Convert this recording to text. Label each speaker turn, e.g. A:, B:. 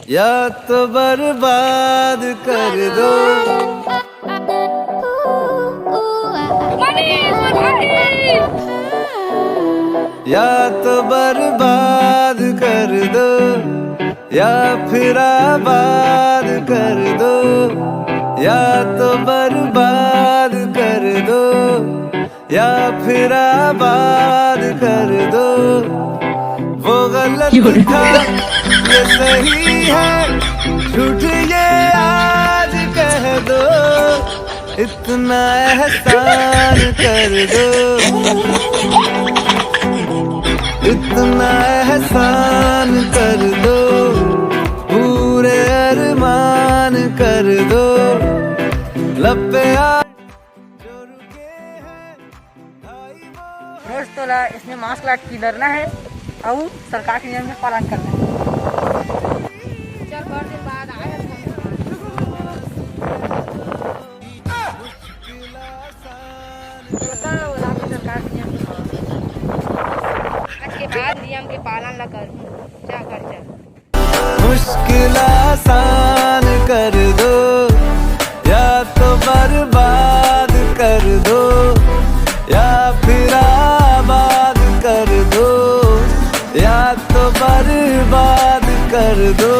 A: या तो बर्बाद कर दो, या तो बर्बाद कर दो, या फिर आबाद कर दो, या तो बर्बाद कर दो, या फिर आबाद कर दो। वो गलत था ये सही है, झूठ ये आज कह दो, इतना एहसान कर दो, इतना एहसान कर दो, पूरे अरमान कर दो, लब पे आ जो रुके हैं भाई वो।
B: रोज तो इसमें मास्क लगा के डरना है और सरकार के नियम का पालन करना है। आज के बाद नियम के पालन न कर क्या कर जा।
A: मुश्किल आसान कर दो, या तो बर्बाद कर दो, या फिर आबाद कर दो, या तो बर्बाद कर दो।